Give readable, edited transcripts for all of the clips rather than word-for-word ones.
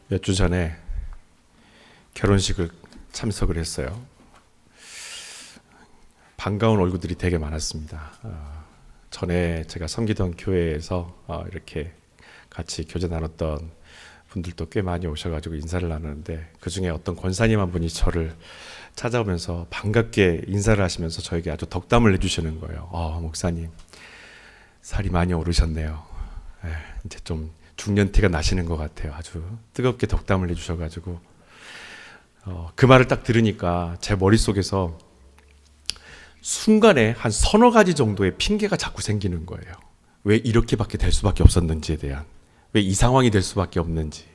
몇 주 전에 결혼식을 참석을 했어요. 반가운 얼굴들이 되게 많았습니다. 전에 제가 섬기던 교회에서 이렇게 같이 교제 나눴던 분들도 꽤 많이 오셔가지고 인사를 나누는데, 그 중에 어떤 권사님 한 분이 저를 찾아오면서 반갑게 인사를 하시면서 저에게 아주 덕담을 해주시는 거예요. 목사님, 살이 많이 오르셨네요. 이제 좀 중년티가 나시는 것 같아요. 아주 뜨겁게 덕담을 해주셔가지고 그 말을 딱 들으니까 제 머릿속에서 순간에 한 서너 가지 정도의 핑계가 자꾸 생기는 거예요. 왜 이렇게밖에 될 수밖에 없었는지에 대한, 왜 이 상황이 될 수밖에 없는지,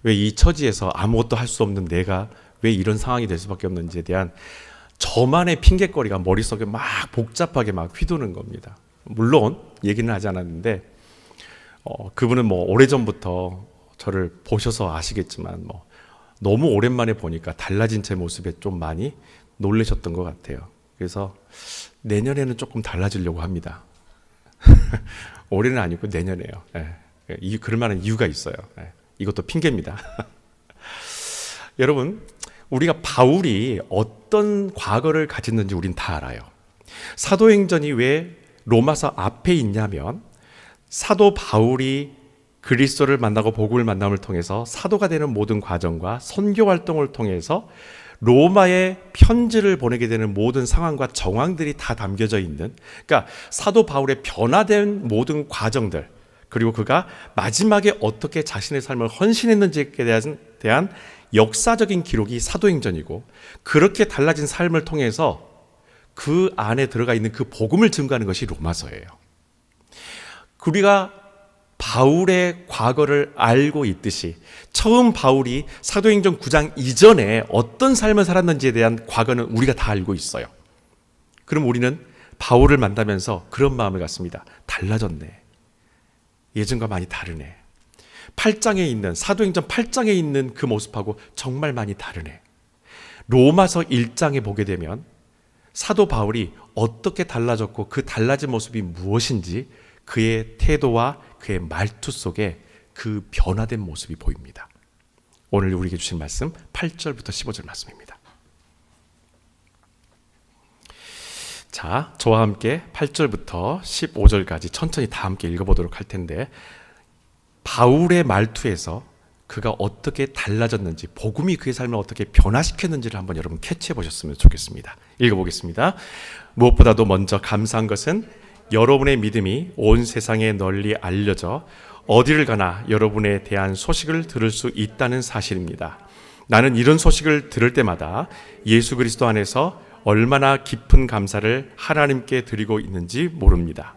왜 이 처지에서 아무것도 할 수 없는 내가 왜 이런 상황이 될 수밖에 없는지에 대한 저만의 핑계거리가 머릿속에 막 복잡하게 막 휘도는 겁니다. 물론 얘기는 하지 않았는데 그분은 오래전부터 저를 보셔서 아시겠지만 너무 오랜만에 보니까 달라진 제 모습에 좀 많이 놀라셨던 것 같아요. 그래서 내년에는 조금 달라지려고 합니다. 올해는 아니고 내년에요. 그럴 만한 이유가 있어요. 이것도 핑계입니다. 여러분, 우리가 바울이 어떤 과거를 가졌는지 우린 다 알아요. 사도행전이 왜 로마서 앞에 있냐면, 사도 바울이 그리스도를 만나고 복음을 만남을 통해서 사도가 되는 모든 과정과 선교 활동을 통해서 로마에 편지를 보내게 되는 모든 상황과 정황들이 다 담겨져 있는, 그러니까 사도 바울의 변화된 모든 과정들, 그리고 그가 마지막에 어떻게 자신의 삶을 헌신했는지에 대한 역사적인 기록이 사도행전이고, 그렇게 달라진 삶을 통해서 그 안에 들어가 있는 그 복음을 증거하는 것이 로마서예요. 우리가 바울의 과거를 알고 있듯이 처음 바울이 사도행전 9장 이전에 어떤 삶을 살았는지에 대한 과거는 우리가 다 알고 있어요. 그럼 우리는 바울을 만나면서 그런 마음을 갖습니다. 달라졌네. 예전과 많이 다르네. 8장에 있는, 사도행전 8장에 있는 그 모습하고 정말 많이 다르네. 로마서 1장에 보게 되면 사도 바울이 어떻게 달라졌고 그 달라진 모습이 무엇인지 그의 태도와 그의 말투 속에 그 변화된 모습이 보입니다. 오늘 우리에게 주신 말씀 8절부터 15절 말씀입니다. 자, 저와 함께 8절부터 15절까지 천천히 다 함께 읽어보도록 할 텐데, 바울의 말투에서 그가 어떻게 달라졌는지, 복음이 그의 삶을 어떻게 변화시켰는지를 한번 여러분 캐치해 보셨으면 좋겠습니다. 읽어보겠습니다. 무엇보다도 먼저 감사한 것은 여러분의 믿음이 온 세상에 널리 알려져 어디를 가나 여러분에 대한 소식을 들을 수 있다는 사실입니다. 나는 이런 소식을 들을 때마다 예수 그리스도 안에서 얼마나 깊은 감사를 하나님께 드리고 있는지 모릅니다.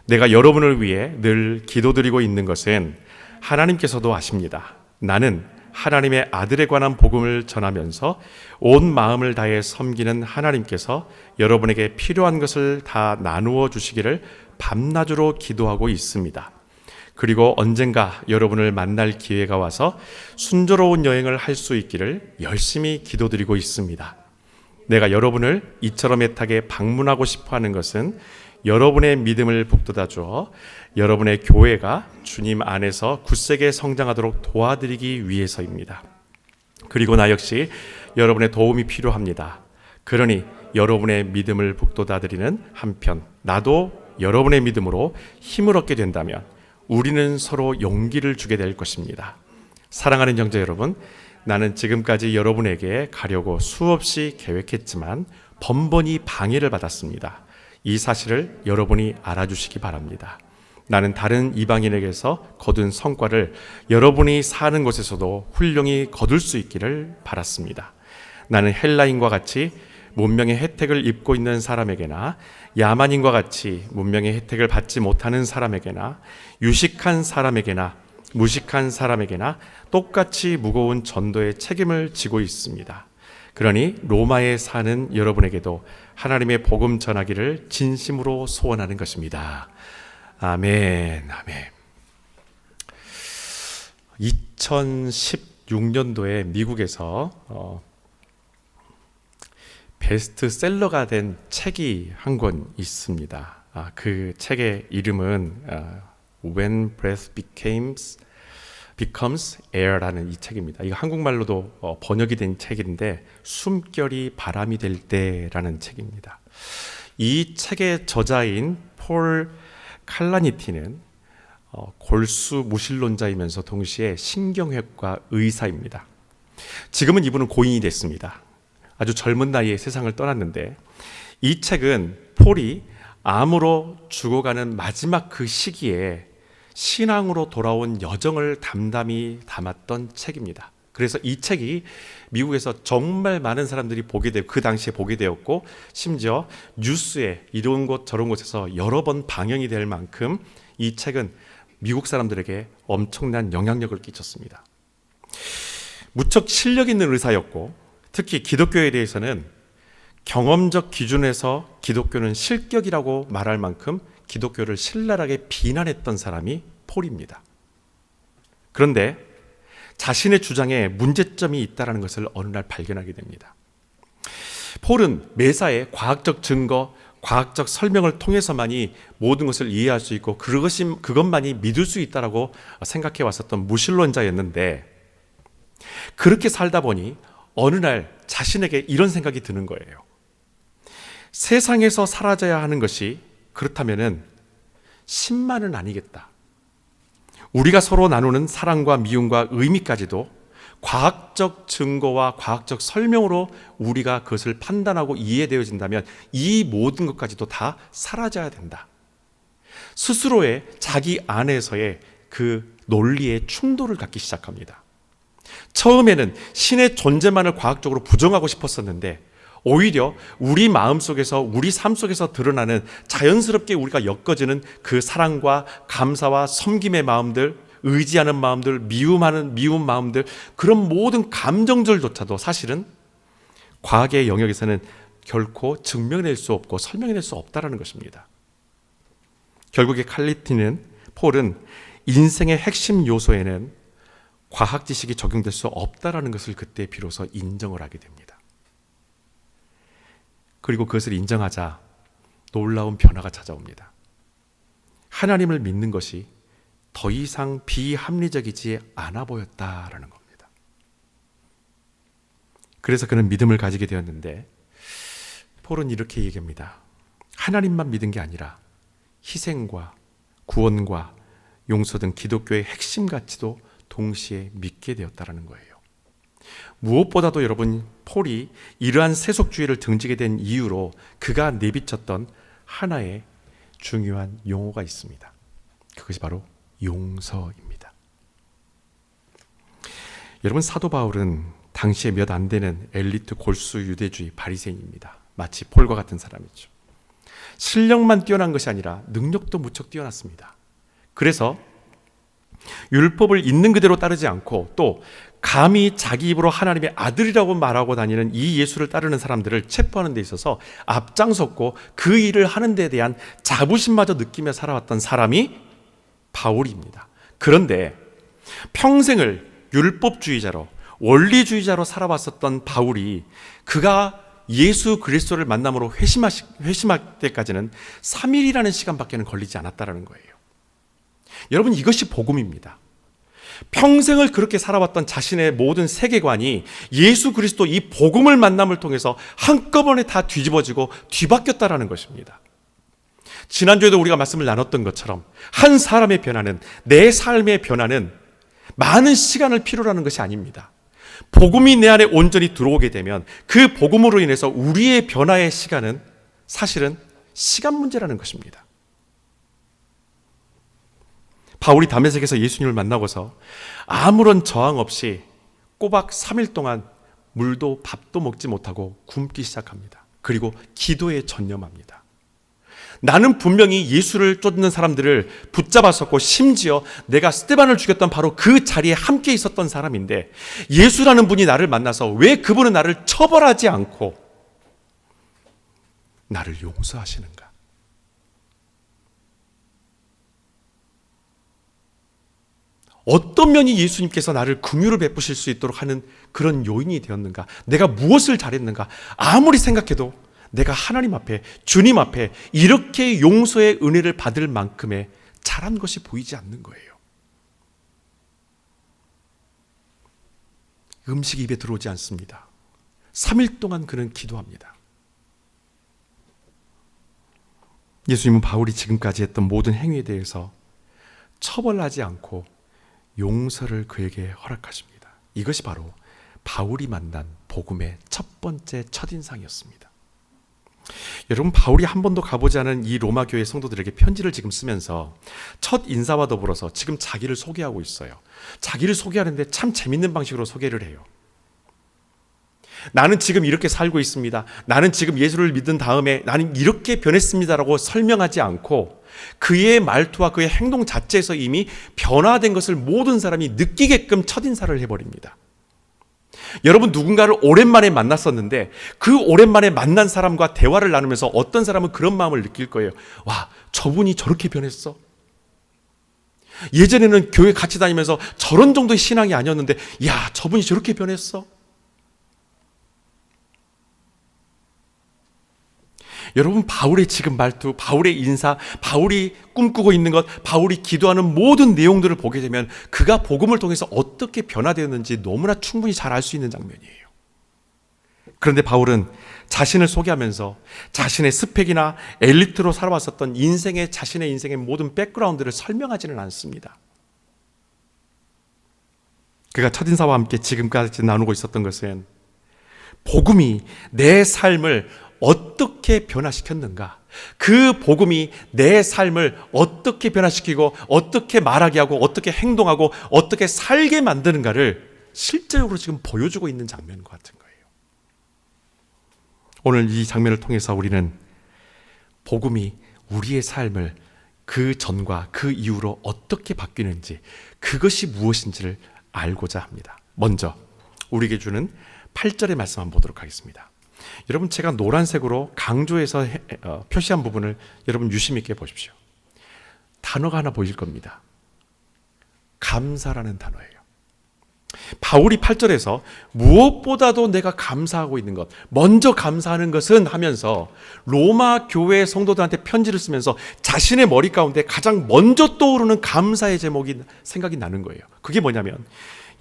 내가 여러분을 위해 늘 기도드리고 있는 것은 하나님께서도 아십니다. 나는 하나님의 아들에 관한 복음을 전하면서 온 마음을 다해 섬기는 하나님께서 여러분에게 필요한 것을 다 나누어 주시기를 밤낮으로 기도하고 있습니다. 그리고 언젠가 여러분을 만날 기회가 와서 순조로운 여행을 할 수 있기를 열심히 기도드리고 있습니다. 내가 여러분을 이처럼 애타게 방문하고 싶어 하는 것은 여러분의 믿음을 북돋아 주어 여러분의 교회가 주님 안에서 굳세게 성장하도록 도와드리기 위해서입니다. 그리고 나 역시 여러분의 도움이 필요합니다. 그러니 여러분의 믿음을 북돋아 드리는 한편 나도 여러분의 믿음으로 힘을 얻게 된다면 우리는 서로 용기를 주게 될 것입니다. 사랑하는 형제 여러분, 나는 지금까지 여러분에게 가려고 수없이 계획했지만 번번이 방해를 받았습니다. 이 사실을 여러분이 알아주시기 바랍니다. 나는 다른 이방인에게서 거둔 성과를 여러분이 사는 곳에서도 훌륭히 거둘 수 있기를 바랐습니다. 나는 헬라인과 같이 문명의 혜택을 입고 있는 사람에게나 야만인과 같이 문명의 혜택을 받지 못하는 사람에게나 유식한 사람에게나 무식한 사람에게나 똑같이 무거운 전도의 책임을 지고 있습니다. 그러니 로마에 사는 여러분에게도 하나님의 복음 전하기를 진심으로 소원하는 것입니다. 아멘, 아멘. 2016년도에 미국에서 베스트셀러가 된 책이 한 권 있습니다. 그 책의 이름은 When Breath Became Becomes Air라는 이 책입니다. 이거 한국말로도 번역이 된 책인데 숨결이 바람이 될 때라는 책입니다. 이 책의 저자인 폴 칼라니티는 골수 무신론자이면서 동시에 신경외과 의사입니다. 지금은 이분은 고인이 됐습니다. 아주 젊은 나이에 세상을 떠났는데 이 책은 폴이 암으로 죽어가는 마지막 그 시기에 신앙으로 돌아온 여정을 담담히 담았던 책입니다. 그래서 이 책이 미국에서 정말 많은 사람들이 그 당시에 보게 되었고, 심지어 뉴스에 이런 곳 저런 곳에서 여러 번 방영이 될 만큼 이 책은 미국 사람들에게 엄청난 영향력을 끼쳤습니다. 무척 실력 있는 의사였고, 특히 기독교에 대해서는 경험적 기준에서 기독교는 실격이라고 말할 만큼 기독교를 신랄하게 비난했던 사람이 폴입니다. 그런데 자신의 주장에 문제점이 있다는 것을 어느 날 발견하게 됩니다. 폴은 매사에 과학적 증거, 과학적 설명을 통해서만이 모든 것을 이해할 수 있고 그것만이 믿을 수 있다고 생각해 왔었던 무신론자였는데, 그렇게 살다 보니 어느 날 자신에게 이런 생각이 드는 거예요. 세상에서 사라져야 하는 것이 그렇다면은 신만은 아니겠다. 우리가 서로 나누는 사랑과 미움과 의미까지도 과학적 증거와 과학적 설명으로 우리가 그것을 판단하고 이해되어진다면 이 모든 것까지도 다 사라져야 된다. 스스로의 자기 안에서의 그 논리의 충돌을 갖기 시작합니다. 처음에는 신의 존재만을 과학적으로 부정하고 싶었었는데, 오히려 우리 마음속에서, 우리 삶 속에서 드러나는 자연스럽게 우리가 엮어지는 그 사랑과 감사와 섬김의 마음들, 의지하는 마음들, 미운 마음들, 그런 모든 감정들조차도 사실은 과학의 영역에서는 결코 증명해낼 수 없고 설명해낼 수 없다는 것입니다. 결국에 폴은 인생의 핵심 요소에는 과학 지식이 적용될 수 없다는 것을 그때 비로소 인정을 하게 됩니다. 그리고 그것을 인정하자 놀라운 변화가 찾아옵니다. 하나님을 믿는 것이 더 이상 비합리적이지 않아 보였다라는 겁니다. 그래서 그는 믿음을 가지게 되었는데, 폴은 이렇게 얘기합니다. 하나님만 믿은 게 아니라 희생과 구원과 용서 등 기독교의 핵심 가치도 동시에 믿게 되었다는 거예요. 무엇보다도 여러분, 폴이 이러한 세속주의를 등지게 된 이유로 그가 내비쳤던 하나의 중요한 용어가 있습니다. 그것이 바로 용서입니다. 여러분, 사도 바울은 당시에 몇 안 되는 엘리트 골수 유대주의 바리새인입니다. 마치 폴과 같은 사람이죠. 실력만 뛰어난 것이 아니라 능력도 무척 뛰어났습니다. 그래서 율법을 있는 그대로 따르지 않고 또 감히 자기 입으로 하나님의 아들이라고 말하고 다니는 이 예수를 따르는 사람들을 체포하는 데 있어서 앞장섰고 그 일을 하는 데 대한 자부심마저 느끼며 살아왔던 사람이 바울입니다. 그런데 평생을 율법주의자로, 원리주의자로 살아왔었던 바울이 그가 예수 그리스도를 만남으로 회심할 때까지는 3일이라는 시간밖에는 걸리지 않았다는 거예요. 여러분, 이것이 복음입니다. 평생을 그렇게 살아왔던 자신의 모든 세계관이 예수 그리스도 이 복음을 만남을 통해서 한꺼번에 다 뒤집어지고 뒤바뀌었다라는 것입니다. 지난주에도 우리가 말씀을 나눴던 것처럼 한 사람의 변화는, 내 삶의 변화는 많은 시간을 필요로 하는 것이 아닙니다. 복음이 내 안에 온전히 들어오게 되면 그 복음으로 인해서 우리의 변화의 시간은 사실은 시간 문제라는 것입니다. 바울이 다메섹에서 예수님을 만나고서 아무런 저항 없이 꼬박 3일 동안 물도 밥도 먹지 못하고 굶기 시작합니다. 그리고 기도에 전념합니다. 나는 분명히 예수를 쫓는 사람들을 붙잡았었고, 심지어 내가 스데반을 죽였던 바로 그 자리에 함께 있었던 사람인데, 예수라는 분이 나를 만나서 왜 그분은 나를 처벌하지 않고 나를 용서하시는가? 어떤 면이 예수님께서 나를 긍휼을 베푸실 수 있도록 하는 그런 요인이 되었는가? 내가 무엇을 잘했는가? 아무리 생각해도 내가 하나님 앞에, 주님 앞에 이렇게 용서의 은혜를 받을 만큼의 잘한 것이 보이지 않는 거예요. 음식이 입에 들어오지 않습니다. 3일 동안 그는 기도합니다. 예수님은 바울이 지금까지 했던 모든 행위에 대해서 처벌하지 않고 용서를 그에게 허락하십니다. 이것이 바로 바울이 만난 복음의 첫 번째 첫인상이었습니다. 여러분, 바울이 한 번도 가보지 않은 이 로마 교회 성도들에게 편지를 지금 쓰면서 첫 인사와 더불어서 지금 자기를 소개하고 있어요. 자기를 소개하는데 참 재밌는 방식으로 소개를 해요. 나는 지금 이렇게 살고 있습니다. 나는 지금 예수를 믿은 다음에 나는 이렇게 변했습니다라고 설명하지 않고 그의 말투와 그의 행동 자체에서 이미 변화된 것을 모든 사람이 느끼게끔 첫인사를 해버립니다. 여러분, 누군가를 오랜만에 만났었는데 그 오랜만에 만난 사람과 대화를 나누면서 어떤 사람은 그런 마음을 느낄 거예요. 와, 저분이 저렇게 변했어? 예전에는 교회 같이 다니면서 저런 정도의 신앙이 아니었는데 야, 저분이 저렇게 변했어? 여러분, 바울의 지금 말투, 바울의 인사, 바울이 꿈꾸고 있는 것, 바울이 기도하는 모든 내용들을 보게 되면 그가 복음을 통해서 어떻게 변화되었는지 너무나 충분히 잘 알 수 있는 장면이에요. 그런데 바울은 자신을 소개하면서 자신의 스펙이나 엘리트로 살아왔었던 자신의 인생의 모든 백그라운드를 설명하지는 않습니다. 그가 첫인사와 함께 지금까지 나누고 있었던 것은 복음이 내 삶을 어떻게 변화시켰는가, 그 복음이 내 삶을 어떻게 변화시키고 어떻게 말하게 하고 어떻게 행동하고 어떻게 살게 만드는가를 실제적으로 지금 보여주고 있는 장면과 같은 거예요. 오늘 이 장면을 통해서 우리는 복음이 우리의 삶을 그 전과 그 이후로 어떻게 바뀌는지, 그것이 무엇인지를 알고자 합니다. 먼저 우리에게 주는 8절의 말씀 한번 보도록 하겠습니다. 여러분, 제가 노란색으로 강조해서 표시한 부분을 여러분 유심 있게 보십시오. 단어가 하나 보일 겁니다. 감사라는 단어예요. 바울이 8절에서 무엇보다도 내가 감사하고 있는 것, 먼저 감사하는 것은 하면서 로마 교회 성도들한테 편지를 쓰면서 자신의 머리 가운데 가장 먼저 떠오르는 감사의 제목이 생각이 나는 거예요. 그게 뭐냐면,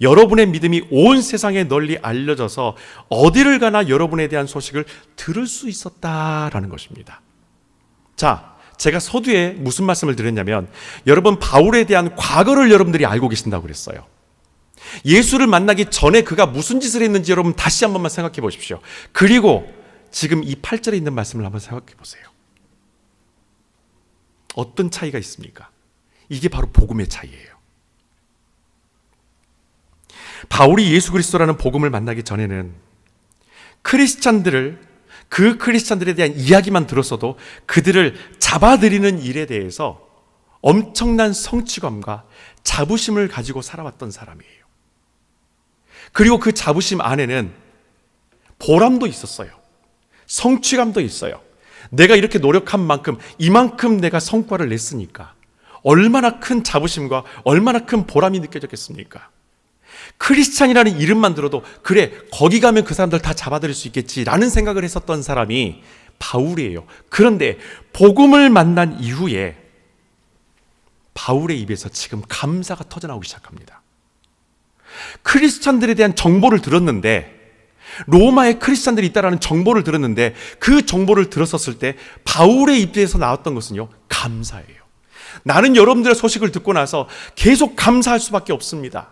여러분의 믿음이 온 세상에 널리 알려져서 어디를 가나 여러분에 대한 소식을 들을 수 있었다라는 것입니다. 자, 제가 서두에 무슨 말씀을 드렸냐면, 여러분, 바울에 대한 과거를 여러분들이 알고 계신다고 그랬어요. 예수를 만나기 전에 그가 무슨 짓을 했는지 여러분 다시 한 번만 생각해 보십시오. 그리고 지금 이 8절에 있는 말씀을 한번 생각해 보세요. 어떤 차이가 있습니까? 이게 바로 복음의 차이예요. 바울이 예수 그리스도라는 복음을 만나기 전에는 그 크리스찬들에 대한 이야기만 들었어도 그들을 잡아들이는 일에 대해서 엄청난 성취감과 자부심을 가지고 살아왔던 사람이에요. 그리고 그 자부심 안에는 보람도 있었어요. 성취감도 있어요. 내가 이렇게 노력한 만큼 이만큼 내가 성과를 냈으니까 얼마나 큰 자부심과 얼마나 큰 보람이 느껴졌겠습니까? 크리스찬이라는 이름만 들어도 그래, 거기 가면 그 사람들 다 잡아들일 수 있겠지라는 생각을 했었던 사람이 바울이에요. 그런데 복음을 만난 이후에 바울의 입에서 지금 감사가 터져나오기 시작합니다. 크리스찬들에 대한 정보를 들었는데, 로마에 크리스찬들이 있다라는 정보를 들었는데, 그 정보를 들었었을 때 바울의 입에서 나왔던 것은요, 감사예요. 나는 여러분들의 소식을 듣고 나서 계속 감사할 수밖에 없습니다.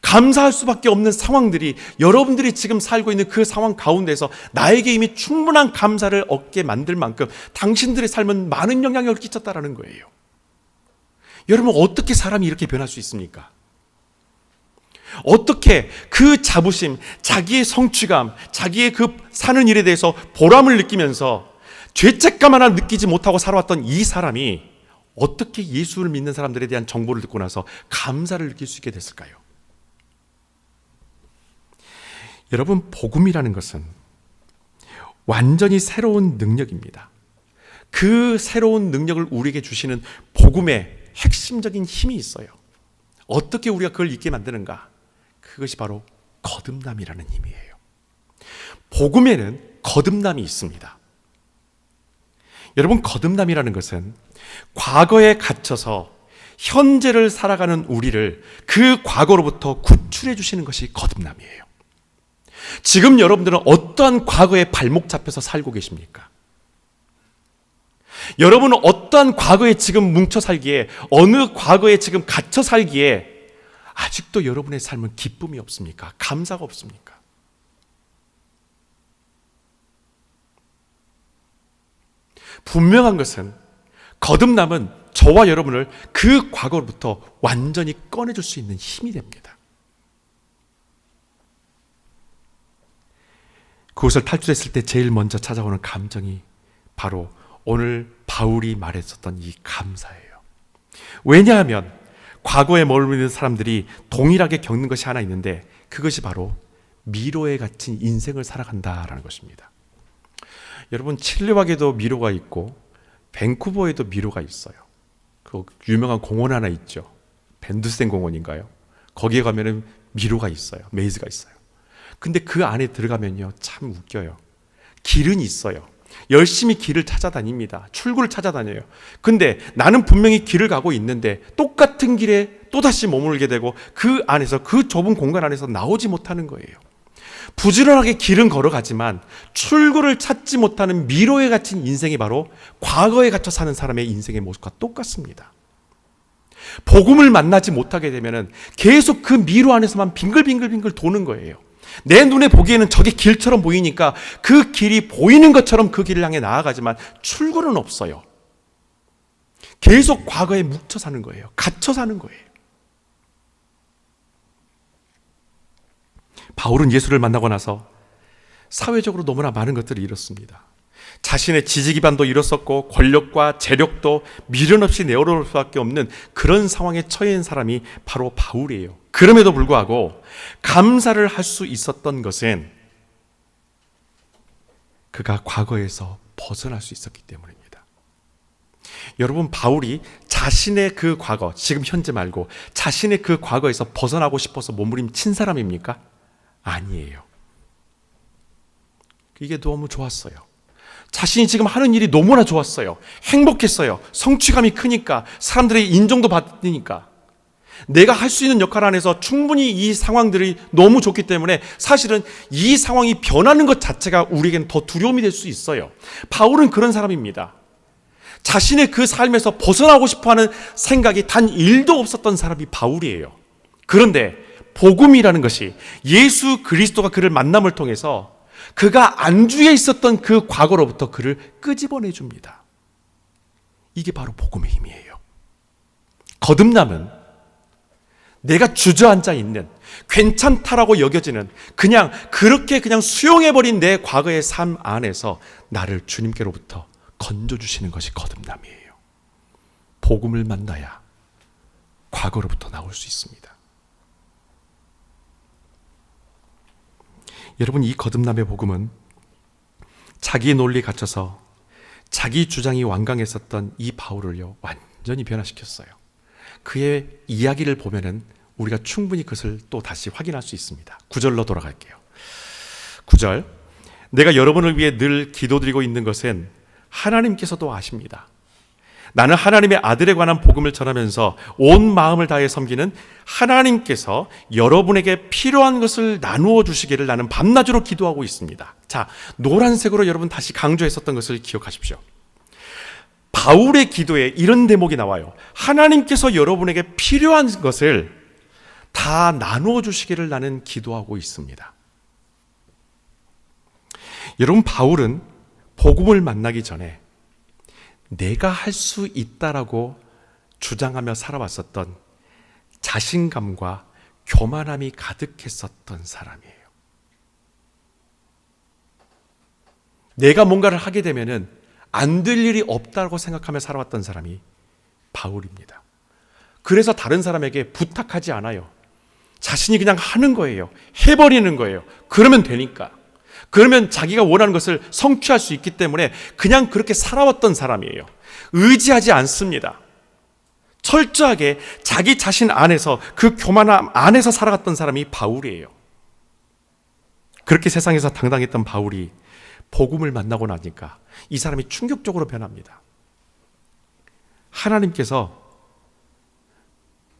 감사할 수밖에 없는 상황들이, 여러분들이 지금 살고 있는 그 상황 가운데서 나에게 이미 충분한 감사를 얻게 만들 만큼 당신들의 삶은 많은 영향력을 끼쳤다라는 거예요. 여러분, 어떻게 사람이 이렇게 변할 수 있습니까? 어떻게 그 자부심, 자기의 성취감, 자기의 그 사는 일에 대해서 보람을 느끼면서 죄책감 하나 느끼지 못하고 살아왔던 이 사람이 어떻게 예수를 믿는 사람들에 대한 정보를 듣고 나서 감사를 느낄 수 있게 됐을까요? 여러분, 복음이라는 것은 완전히 새로운 능력입니다. 그 새로운 능력을 우리에게 주시는 복음의 핵심적인 힘이 있어요. 어떻게 우리가 그걸 잊게 만드는가? 그것이 바로 거듭남이라는 힘이에요. 복음에는 거듭남이 있습니다. 여러분, 거듭남이라는 것은 과거에 갇혀서 현재를 살아가는 우리를 그 과거로부터 연출해 주시는 것이 거듭남이에요. 지금 여러분들은 어떠한 과거에 발목 잡혀서 살고 계십니까? 여러분은 어떠한 과거에 지금 뭉쳐 살기에, 어느 과거에 지금 갇혀 살기에 아직도 여러분의 삶은 기쁨이 없습니까? 감사가 없습니까? 분명한 것은 거듭남은 저와 여러분을 그 과거로부터 완전히 꺼내줄 수 있는 힘이 됩니다. 그것을 탈출했을 때 제일 먼저 찾아오는 감정이 바로 오늘 바울이 말했었던 이 감사예요. 왜냐하면 과거에 머무르는 사람들이 동일하게 겪는 것이 하나 있는데, 그것이 바로 미로에 갇힌 인생을 살아간다라는 것입니다. 여러분, 칠레와게도 미로가 있고 밴쿠버에도 미로가 있어요. 그 유명한 공원 하나 있죠. 밴드센 공원인가요? 거기에 가면은 미로가 있어요. 메이즈가 있어요. 근데 그 안에 들어가면요, 참 웃겨요. 길은 있어요. 열심히 길을 찾아다닙니다. 출구를 찾아다녀요. 근데 나는 분명히 길을 가고 있는데 똑같은 길에 또다시 머물게 되고 그 안에서, 그 좁은 공간 안에서 나오지 못하는 거예요. 부지런하게 길은 걸어가지만 출구를 찾지 못하는 미로에 갇힌 인생이 바로 과거에 갇혀 사는 사람의 인생의 모습과 똑같습니다. 복음을 만나지 못하게 되면 계속 그 미로 안에서만 빙글빙글 도는 거예요. 내 눈에 보기에는 저게 길처럼 보이니까 그 길이 보이는 것처럼 그 길을 향해 나아가지만 출구는 없어요. 계속 과거에 묵혀 사는 거예요. 갇혀 사는 거예요. 바울은 예수를 만나고 나서 사회적으로 너무나 많은 것들을 잃었습니다. 자신의 지지 기반도 잃었었고 권력과 재력도 미련 없이 내어놓을 수밖에 없는 그런 상황에 처해 있는 사람이 바로 바울이에요. 그럼에도 불구하고 감사를 할 수 있었던 것은 그가 과거에서 벗어날 수 있었기 때문입니다. 여러분, 바울이 자신의 그 과거, 지금 현재 말고 자신의 그 과거에서 벗어나고 싶어서 몸부림친 사람입니까? 아니에요. 이게 너무 좋았어요. 자신이 지금 하는 일이 너무나 좋았어요. 행복했어요. 성취감이 크니까, 사람들의 인정도 받으니까, 내가 할 수 있는 역할 안에서 충분히 이 상황들이 너무 좋기 때문에 사실은 이 상황이 변하는 것 자체가 우리에게는 더 두려움이 될 수 있어요. 바울은 그런 사람입니다. 자신의 그 삶에서 벗어나고 싶어하는 생각이 단 1도 없었던 사람이 바울이에요. 그런데 복음이라는 것이, 예수 그리스도가 그를 만남을 통해서 그가 안주해 있었던 그 과거로부터 그를 끄집어내 줍니다. 이게 바로 복음의 힘이에요. 거듭남은 내가 주저앉아 있는, 괜찮다라고 여겨지는, 그렇게 수용해버린 내 과거의 삶 안에서 나를 주님께로부터 건져주시는 것이 거듭남이에요. 복음을 만나야 과거로부터 나올 수 있습니다. 여러분, 이 거듭남의 복음은 자기 논리에 갇혀서 자기 주장이 완강했었던 이 바울을요, 완전히 변화시켰어요. 그의 이야기를 보면은 우리가 충분히 그것을 또 다시 확인할 수 있습니다. 9절로 돌아갈게요. 9절, 내가 여러분을 위해 늘 기도드리고 있는 것은 하나님께서도 아십니다. 나는 하나님의 아들에 관한 복음을 전하면서 온 마음을 다해 섬기는 하나님께서 여러분에게 필요한 것을 나누어 주시기를 나는 밤낮으로 기도하고 있습니다. 자, 노란색으로 여러분 다시 강조했었던 것을 기억하십시오. 바울의 기도에 이런 대목이 나와요. 하나님께서 여러분에게 필요한 것을 다 나누어 주시기를 나는 기도하고 있습니다. 여러분, 바울은 복음을 만나기 전에 내가 할 수 있다라고 주장하며 살아왔었던 자신감과 교만함이 가득했었던 사람이에요. 내가 뭔가를 하게 되면은 안 될 일이 없다고 생각하며 살아왔던 사람이 바울입니다. 그래서 다른 사람에게 부탁하지 않아요. 자신이 그냥 하는 거예요. 해버리는 거예요. 그러면 되니까. 그러면 자기가 원하는 것을 성취할 수 있기 때문에 그냥 그렇게 살아왔던 사람이에요. 의지하지 않습니다. 철저하게 자기 자신 안에서, 그 교만함 안에서 살아갔던 사람이 바울이에요. 그렇게 세상에서 당당했던 바울이 복음을 만나고 나니까 이 사람이 충격적으로 변합니다. 하나님께서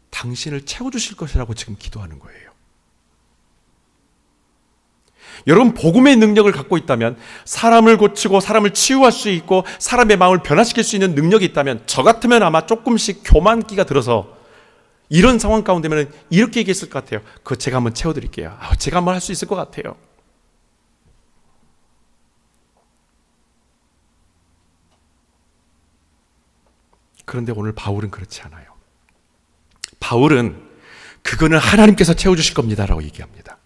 당신을 채워주실 것이라고 지금 기도하는 거예요. 여러분 복음의 능력을 갖고 있다면, 사람을 고치고 사람을 치유할 수 있고 사람의 마음을 변화시킬 수 있는 능력이 있다면, 저 같으면 아마 조금씩 교만기가 들어서 이런 상황 가운데면 이렇게 얘기했을 것 같아요. 그거 제가 한번 채워드릴게요. 제가 한번 할 수 있을 것 같아요. 그런데 오늘 바울은 그렇지 않아요. 바울은 그거는 하나님께서 채워주실 겁니다라고 얘기합니다.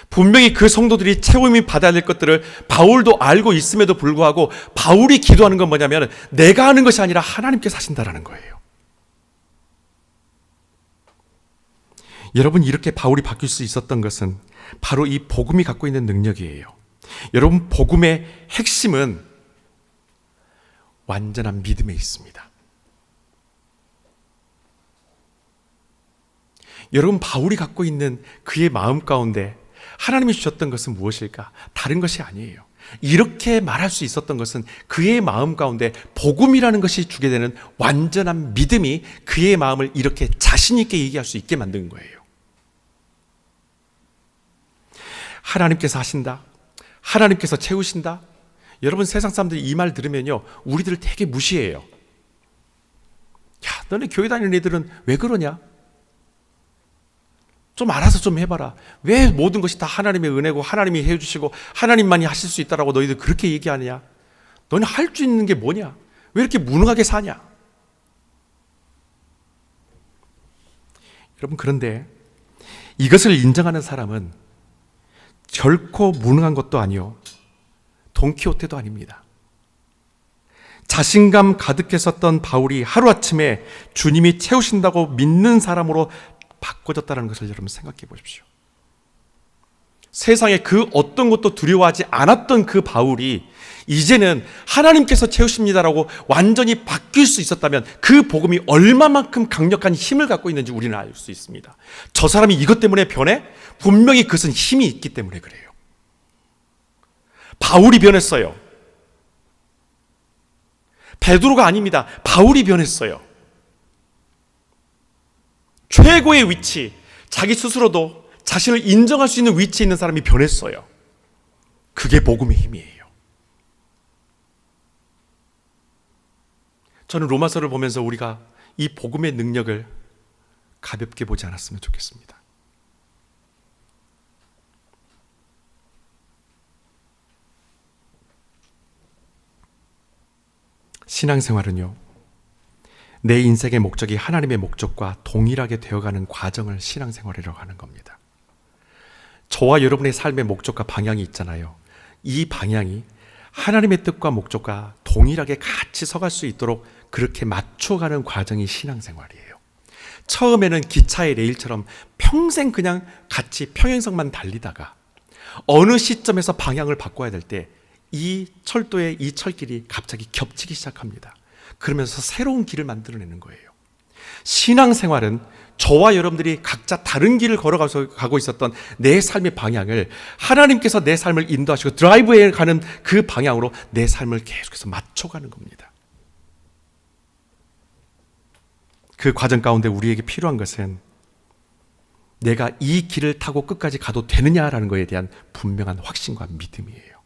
분명히 그 성도들이 채움이 받아야 될 것들을 바울도 알고 있음에도 불구하고 바울이 기도하는 건 뭐냐면, 내가 하는 것이 아니라 하나님께서 하신다라는 거예요. 여러분, 이렇게 바울이 바뀔 수 있었던 것은 바로 이 복음이 갖고 있는 능력이에요. 여러분, 복음의 핵심은 완전한 믿음에 있습니다. 여러분, 바울이 갖고 있는 그의 마음 가운데 하나님이 주셨던 것은 무엇일까? 다른 것이 아니에요. 이렇게 말할 수 있었던 것은 그의 마음 가운데 복음이라는 것이 주게 되는 완전한 믿음이 그의 마음을 이렇게 자신 있게 얘기할 수 있게 만든 거예요. 하나님께서 하신다, 하나님께서 채우신다. 여러분, 세상 사람들이 이 말 들으면요, 우리들을 되게 무시해요. 야, 너네 교회 다니는 애들은 왜 그러냐? 좀 알아서 좀 해봐라. 왜 모든 것이 다 하나님의 은혜고 하나님이 해주시고 하나님만이 하실 수 있다라고 너희들 그렇게 얘기하느냐? 너는 할 수 있는 게 뭐냐? 왜 이렇게 무능하게 사냐? 여러분, 그런데 이것을 인정하는 사람은 결코 무능한 것도 아니요, 돈키호테도 아닙니다. 자신감 가득했었던 바울이 하루아침에 주님이 채우신다고 믿는 사람으로 바꿔졌다는 것을 여러분 생각해 보십시오. 세상에 그 어떤 것도 두려워하지 않았던 그 바울이 이제는 하나님께서 채우십니다라고 완전히 바뀔 수 있었다면 그 복음이 얼마만큼 강력한 힘을 갖고 있는지 우리는 알 수 있습니다. 저 사람이 이것 때문에 변해? 분명히 그것은 힘이 있기 때문에 그래요. 바울이 변했어요. 베드로가 아닙니다. 바울이 변했어요. 최고의 위치, 자기 스스로도 자신을 인정할 수 있는 위치에 있는 사람이 변했어요. 그게 복음의 힘이에요. 저는 로마서를 보면서 우리가 이 복음의 능력을 가볍게 보지 않았으면 좋겠습니다. 신앙생활은요, 내 인생의 목적이 하나님의 목적과 동일하게 되어가는 과정을 신앙생활이라고 하는 겁니다. 저와 여러분의 삶의 목적과 방향이 있잖아요. 이 방향이 하나님의 뜻과 목적과 동일하게 같이 서갈 수 있도록 그렇게 맞춰가는 과정이 신앙생활이에요. 처음에는 기차의 레일처럼 평생 그냥 같이 평행선만 달리다가 어느 시점에서 방향을 바꿔야 될 때 이 철도의 이 철길이 갑자기 겹치기 시작합니다. 그러면서 새로운 길을 만들어내는 거예요. 신앙생활은 저와 여러분들이 각자 다른 길을 걸어가고 있었던 내 삶의 방향을 하나님께서 내 삶을 인도하시고 드라이브에 가는 그 방향으로 내 삶을 계속해서 맞춰가는 겁니다. 그 과정 가운데 우리에게 필요한 것은 내가 이 길을 타고 끝까지 가도 되느냐라는 것에 대한 분명한 확신과 믿음이에요.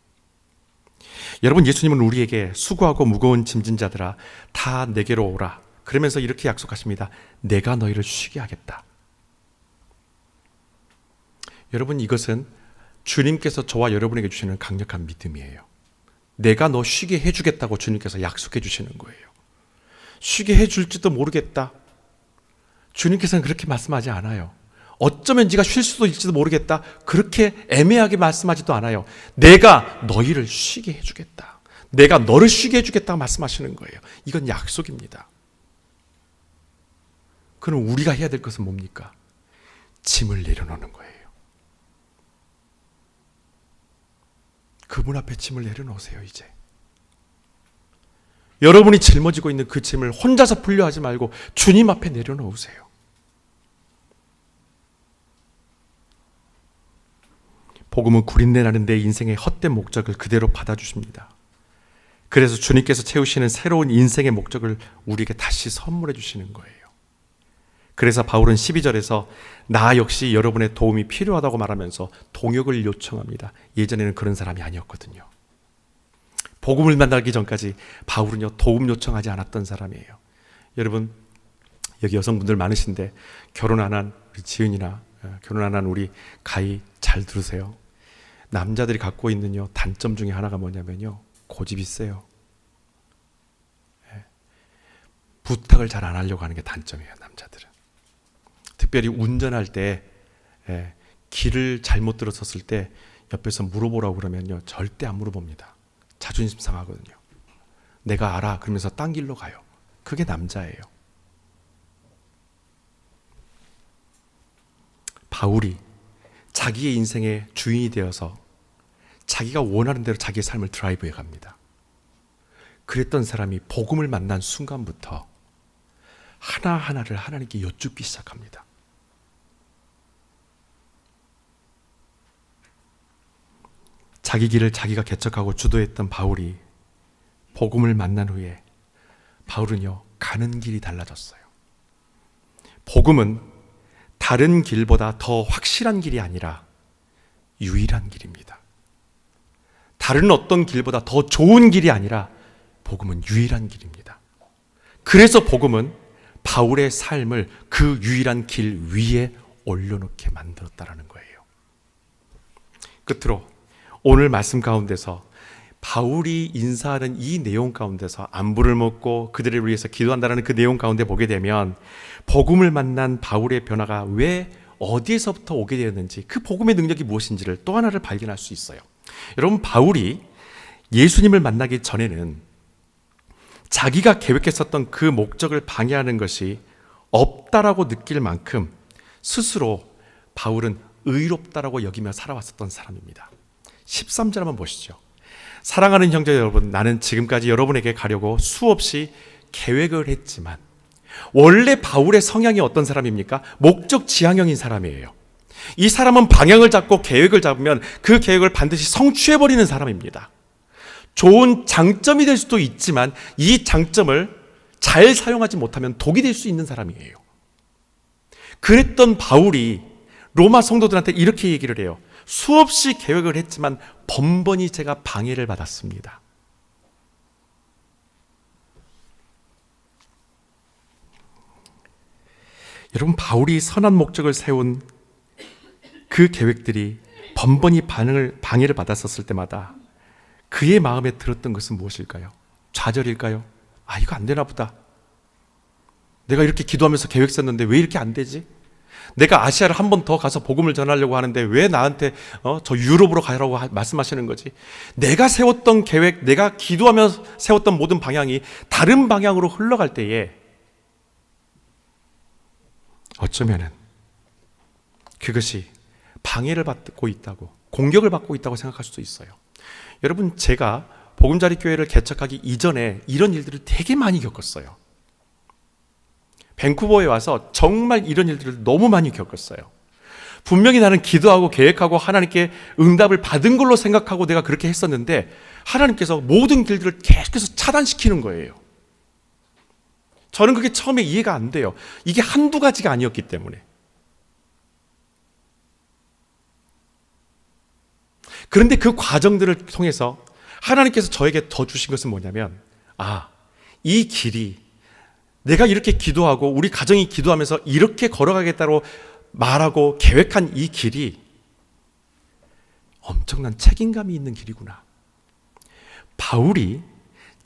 여러분, 예수님은 우리에게 수고하고 무거운 짐진 자들아 다 내게로 오라, 그러면서 이렇게 약속하십니다. 내가 너희를 쉬게 하겠다. 여러분, 이것은 주님께서 저와 여러분에게 주시는 강력한 믿음이에요. 내가 너 쉬게 해주겠다고 주님께서 약속해 주시는 거예요. 쉬게 해줄지도 모르겠다, 주님께서는 그렇게 말씀하지 않아요. 어쩌면 네가 쉴 수도 있을지도 모르겠다, 그렇게 애매하게 말씀하지도 않아요. 내가 너희를 쉬게 해주겠다, 내가 너를 쉬게 해주겠다고 말씀하시는 거예요. 이건 약속입니다. 그럼 우리가 해야 될 것은 뭡니까? 짐을 내려놓는 거예요. 그분 앞에 짐을 내려놓으세요. 이제 여러분이 짊어지고 있는 그 짐을 혼자서 풀려 하지 말고 주님 앞에 내려놓으세요. 복음은 구린내나는 내 인생의 헛된 목적을 그대로 받아주십니다. 그래서 주님께서 채우시는 새로운 인생의 목적을 우리에게 다시 선물해 주시는 거예요. 그래서 바울은 12절에서 나 역시 여러분의 도움이 필요하다고 말하면서 동역을 요청합니다. 예전에는 그런 사람이 아니었거든요. 복음을 만나기 전까지 바울은요, 도움 요청하지 않았던 사람이에요. 여러분, 여기 여성분들 많으신데 결혼 안 한 우리 지은이나 결혼 안 한 우리 가희 잘 들으세요. 남자들이 갖고 있는 단점 중에 하나가 뭐냐면요, 고집이 세요. 부탁을 잘 안 하려고 하는 게 단점이에요, 남자들은. 특별히 운전할 때 길을 잘못 들었었을 때 옆에서 물어보라고 그러면요, 절대 안 물어봅니다. 자존심 상하거든요. 내가 알아 그러면서 딴 길로 가요. 그게 남자예요. 바울이 자기의 인생의 주인이 되어서 자기가 원하는 대로 자기의 삶을 드라이브해 갑니다. 그랬던 사람이 복음을 만난 순간부터 하나하나를 하나님께 여쭙기 시작합니다. 자기 길을 자기가 개척하고 주도했던 바울이 복음을 만난 후에 바울은요, 가는 길이 달라졌어요. 복음은 다른 길보다 더 확실한 길이 아니라 유일한 길입니다. 다른 어떤 길보다 더 좋은 길이 아니라 복음은 유일한 길입니다. 그래서 복음은 바울의 삶을 그 유일한 길 위에 올려놓게 만들었다라는 거예요. 끝으로 오늘 말씀 가운데서 바울이 인사하는 이 내용 가운데서 안부를 묻고 그들을 위해서 기도한다는 그 내용 가운데 보게 되면 복음을 만난 바울의 변화가 왜 어디에서부터 오게 되었는지, 그 복음의 능력이 무엇인지를 또 하나를 발견할 수 있어요. 여러분, 바울이 예수님을 만나기 전에는 자기가 계획했었던 그 목적을 방해하는 것이 없다라고 느낄 만큼 스스로 바울은 의롭다라고 여기며 살아왔었던 사람입니다. 13절 한번 보시죠. 사랑하는 형제 여러분, 나는 지금까지 여러분에게 가려고 수없이 계획을 했지만, 원래 바울의 성향이 어떤 사람입니까? 목적 지향형인 사람이에요. 이 사람은 방향을 잡고 계획을 잡으면 그 계획을 반드시 성취해버리는 사람입니다. 좋은 장점이 될 수도 있지만 이 장점을 잘 사용하지 못하면 독이 될 수 있는 사람이에요. 그랬던 바울이 로마 성도들한테 이렇게 얘기를 해요. 수없이 계획을 했지만 번번이 제가 방해를 받았습니다. 여러분, 바울이 선한 목적을 세운 그 계획들이 번번이 방해를 받았었을 때마다 그의 마음에 들었던 것은 무엇일까요? 좌절일까요? 아, 이거 안 되나 보다. 내가 이렇게 기도하면서 계획 썼는데 왜 이렇게 안 되지? 내가 아시아를 한 번 더 가서 복음을 전하려고 하는데 왜 나한테 저 유럽으로 가라고 말씀하시는 거지? 내가 세웠던 계획, 내가 기도하며 세웠던 모든 방향이 다른 방향으로 흘러갈 때에 어쩌면은 그것이 방해를 받고 있다고, 공격을 받고 있다고 생각할 수도 있어요. 여러분, 제가 복음자리 교회를 개척하기 이전에 이런 일들을 되게 많이 겪었어요. 밴쿠버에 와서 정말 이런 일들을 너무 많이 겪었어요. 분명히 나는 기도하고 계획하고 하나님께 응답을 받은 걸로 생각하고 내가 그렇게 했었는데 하나님께서 모든 길들을 계속해서 차단시키는 거예요. 저는 그게 처음에 이해가 안 돼요. 이게 한두 가지가 아니었기 때문에. 그런데 그 과정들을 통해서 하나님께서 저에게 더 주신 것은 뭐냐면, 이 길이 내가 이렇게 기도하고 우리 가정이 기도하면서 이렇게 걸어가겠다고 말하고 계획한 이 길이 엄청난 책임감이 있는 길이구나. 바울이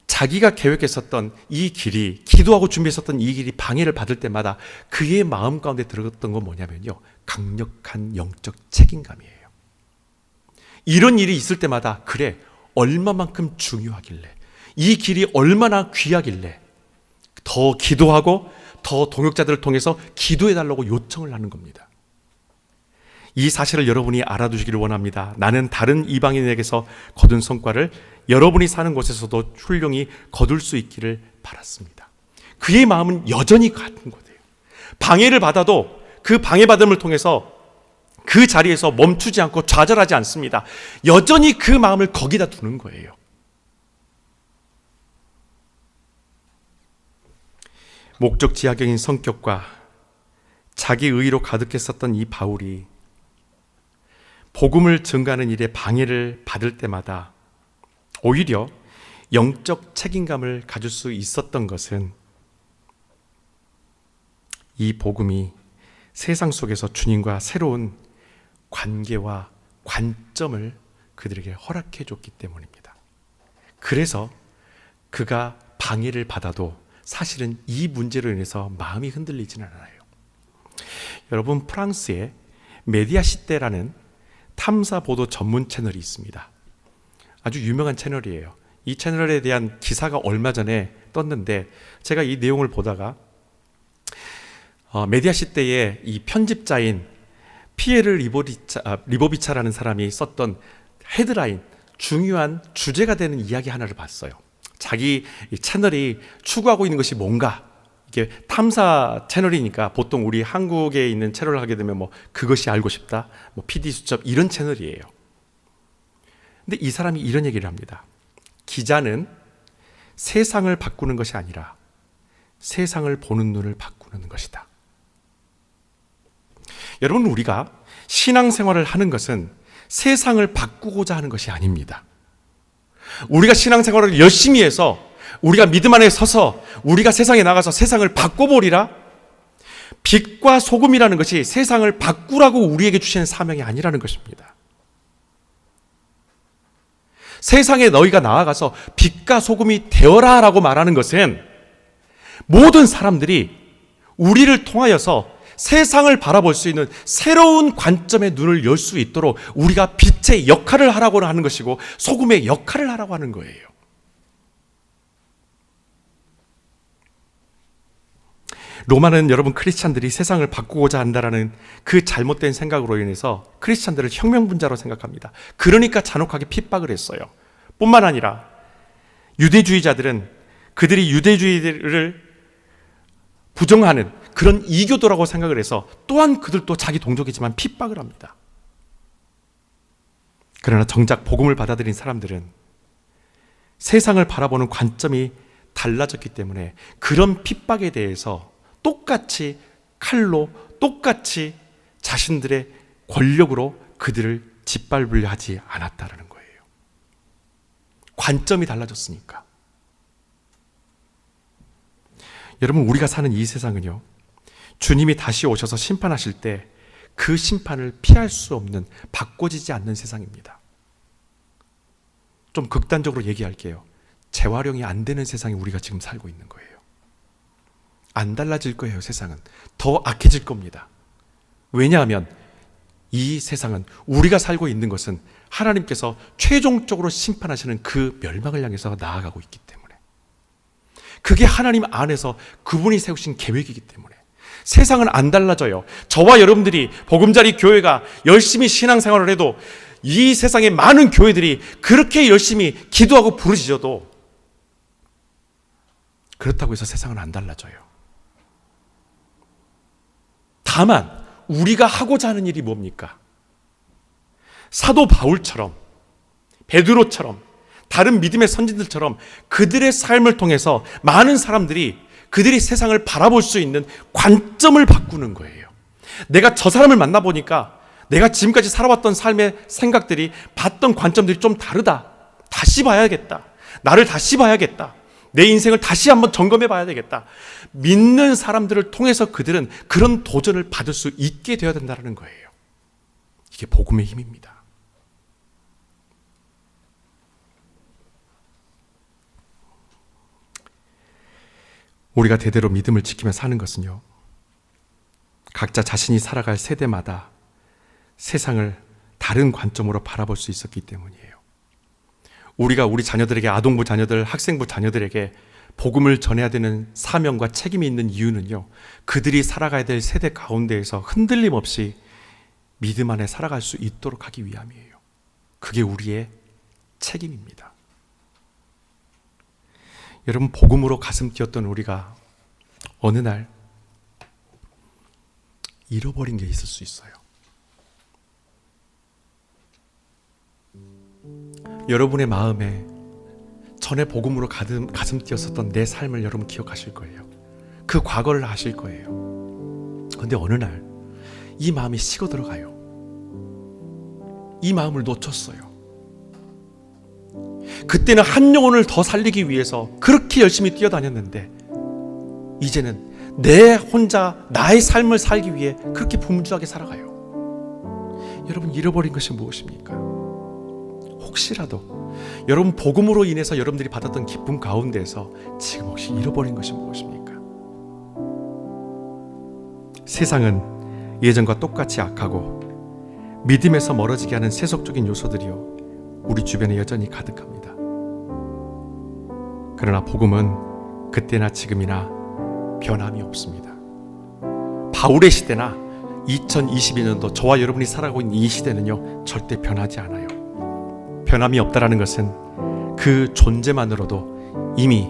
자기가 계획했었던 이 길이, 기도하고 준비했었던 이 길이 방해를 받을 때마다 그의 마음 가운데 들었던 건 뭐냐면요, 강력한 영적 책임감이에요. 이런 일이 있을 때마다, 그래, 얼마만큼 중요하길래, 이 길이 얼마나 귀하길래 더 기도하고 더 동역자들을 통해서 기도해달라고 요청을 하는 겁니다. 이 사실을 여러분이 알아두시기를 원합니다. 나는 다른 이방인에게서 거둔 성과를 여러분이 사는 곳에서도 훌륭히 거둘 수 있기를 바랐습니다. 그의 마음은 여전히 같은 거예요. 방해를 받아도 그 방해받음을 통해서 그 자리에서 멈추지 않고 좌절하지 않습니다. 여전히 그 마음을 거기다 두는 거예요. 목적 지향적인 성격과 자기 의로 가득했었던 이 바울이 복음을 증거하는 일에 방해를 받을 때마다 오히려 영적 책임감을 가질 수 있었던 것은 이 복음이 세상 속에서 주님과 새로운 관계와 관점을 그들에게 허락해 줬기 때문입니다. 그래서 그가 방해를 받아도 사실은 이 문제로 인해서 마음이 흔들리지는 않아요. 여러분, 프랑스에 메디아시테라는 탐사 보도 전문 채널이 있습니다. 아주 유명한 채널이에요. 이 채널에 대한 기사가 얼마 전에 떴는데 제가 이 내용을 보다가 메디아시테의 이 편집자인 피에르 리보비차라는 사람이 썼던 헤드라인, 중요한 주제가 되는 이야기 하나를 봤어요. 자기 채널이 추구하고 있는 것이 뭔가, 이게 탐사 채널이니까 보통 우리 한국에 있는 채널을 하게 되면 뭐 그것이 알고 싶다, 뭐 PD 수첩 이런 채널이에요. 근데 이 사람이 이런 얘기를 합니다. 기자는 세상을 바꾸는 것이 아니라 세상을 보는 눈을 바꾸는 것이다. 여러분, 우리가 신앙생활을 하는 것은 세상을 바꾸고자 하는 것이 아닙니다. 우리가 신앙생활을 열심히 해서 우리가 믿음 안에 서서 우리가 세상에 나가서 세상을 바꿔보리라, 빛과 소금이라는 것이 세상을 바꾸라고 우리에게 주시는 사명이 아니라는 것입니다. 세상에 너희가 나아가서 빛과 소금이 되어라 라고 말하는 것은 모든 사람들이 우리를 통하여서 세상을 바라볼 수 있는 새로운 관점의 눈을 열 수 있도록 우리가 빛의 역할을 하라고 하는 것이고 소금의 역할을 하라고 하는 거예요. 로마는 여러분 크리스찬들이 세상을 바꾸고자 한다라는 그 잘못된 생각으로 인해서 크리스찬들을 혁명분자로 생각합니다. 그러니까 잔혹하게 핍박을 했어요. 뿐만 아니라 유대주의자들은 그들이 유대주의를 부정하는 그런 이교도라고 생각을 해서 또한 그들도 자기 동족이지만 핍박을 합니다. 그러나 정작 복음을 받아들인 사람들은 세상을 바라보는 관점이 달라졌기 때문에 그런 핍박에 대해서 똑같이 칼로 똑같이 자신들의 권력으로 그들을 짓밟으려 하지 않았다는 거예요. 관점이 달라졌으니까. 여러분, 우리가 사는 이 세상은요, 주님이 다시 오셔서 심판하실 때 그 심판을 피할 수 없는, 바꿔지지 않는 세상입니다. 좀 극단적으로 얘기할게요. 재활용이 안 되는 세상에 우리가 지금 살고 있는 거예요. 안 달라질 거예요. 세상은 더 악해질 겁니다. 왜냐하면 이 세상은, 우리가 살고 있는 것은 하나님께서 최종적으로 심판하시는 그 멸망을 향해서 나아가고 있기 때문에, 그게 하나님 안에서 그분이 세우신 계획이기 때문에 세상은 안 달라져요. 저와 여러분들이 보금자리 교회가 열심히 신앙생활을 해도, 이 세상의 많은 교회들이 그렇게 열심히 기도하고 부르짖어도 그렇다고 해서 세상은 안 달라져요. 다만 우리가 하고자 하는 일이 뭡니까? 사도 바울처럼, 베드로처럼, 다른 믿음의 선진들처럼 그들의 삶을 통해서 많은 사람들이 그들이 세상을 바라볼 수 있는 관점을 바꾸는 거예요. 내가 저 사람을 만나보니까 내가 지금까지 살아왔던 삶의 생각들이, 봤던 관점들이 좀 다르다. 다시 봐야겠다. 나를 다시 봐야겠다. 내 인생을 다시 한번 점검해 봐야 되겠다. 믿는 사람들을 통해서 그들은 그런 도전을 받을 수 있게 되어야 된다는 거예요. 이게 복음의 힘입니다. 우리가 대대로 믿음을 지키며 사는 것은요, 각자 자신이 살아갈 세대마다 세상을 다른 관점으로 바라볼 수 있었기 때문이에요. 우리가 우리 자녀들에게, 아동부 자녀들, 학생부 자녀들에게 복음을 전해야 되는 사명과 책임이 있는 이유는요, 그들이 살아가야 될 세대 가운데에서 흔들림 없이 믿음 안에 살아갈 수 있도록 하기 위함이에요. 그게 우리의 책임입니다. 여러분, 복음으로 가슴 뛰었던 우리가 어느 날 잃어버린 게 있을 수 있어요. 여러분의 마음에 전에 복음으로 가슴 뛰었었던 내 삶을 여러분 기억하실 거예요. 그 과거를 아실 거예요. 근데 어느 날 이 마음이 식어 들어가요. 이 마음을 놓쳤어요. 그때는 한 영혼을 더 살리기 위해서 그렇게 열심히 뛰어다녔는데 이제는 내 혼자 나의 삶을 살기 위해 그렇게 분주하게 살아가요. 여러분, 잃어버린 것이 무엇입니까? 혹시라도 여러분 복음으로 인해서 여러분들이 받았던 기쁨 가운데에서 지금 혹시 잃어버린 것이 무엇입니까? 세상은 예전과 똑같이 악하고 믿음에서 멀어지게 하는 세속적인 요소들이요, 우리 주변에 여전히 가득합니다. 그러나 복음은 그때나 지금이나 변함이 없습니다. 바울의 시대나 2022년도 저와 여러분이 살아가고 있는 이 시대는요, 절대 변하지 않아요. 변함이 없다라는 것은 그 존재만으로도 이미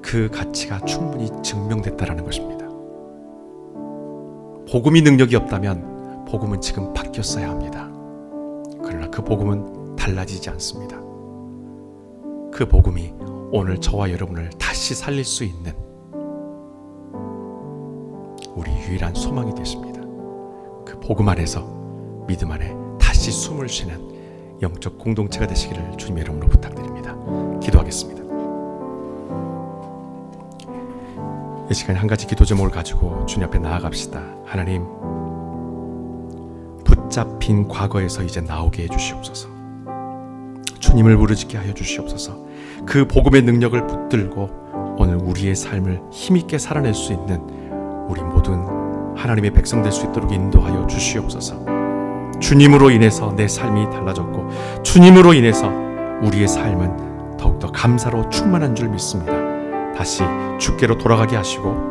그 가치가 충분히 증명됐다라는 것입니다. 복음이 능력이 없다면 복음은 지금 바뀌었어야 합니다. 그러나 그 복음은 달라지지 않습니다. 그 복음이 오늘 저와 여러분을 다시 살릴 수 있는 우리 유일한 소망이 되십니다. 그 복음 안에서, 믿음 안에 다시 숨을 쉬는 영적 공동체가 되시기를 주님의 이름으로 부탁드립니다. 기도하겠습니다. 이 시간에 한 가지 기도 제목을 가지고 주님 앞에 나아갑시다. 하나님, 붙잡힌 과거에서 이제 나오게 해주시옵소서. 주님을 부르짖게 하여 주시옵소서. 그 복음의 능력을 붙들고 오늘 우리의 삶을 힘있게 살아낼 수 있는 우리 모든 하나님의 백성 될 수 있도록 인도하여 주시옵소서. 주님으로 인해서 내 삶이 달라졌고 주님으로 인해서 우리의 삶은 더욱더 감사로 충만한 줄 믿습니다. 다시 주께로 돌아가게 하시고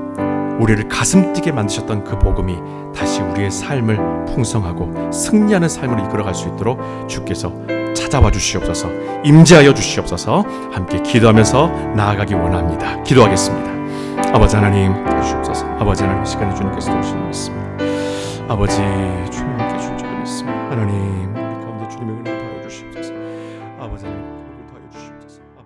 우리를 가슴 뛰게 만드셨던 그 복음이 다시 우리의 삶을 풍성하고 승리하는 삶으로 이끌어갈 수 있도록 주께서 찾아와 주시옵소서. 임재하여 주시옵소서. 함께 기도하면서 나아가기 원합니다. 기도하겠습니다. 아버지 하나님 주시옵소서. 아버지 하나님, 시간에 주님께서 오시는 믿습니다. 아버지, 주님께 줄 줄 믿습니다. 하나님,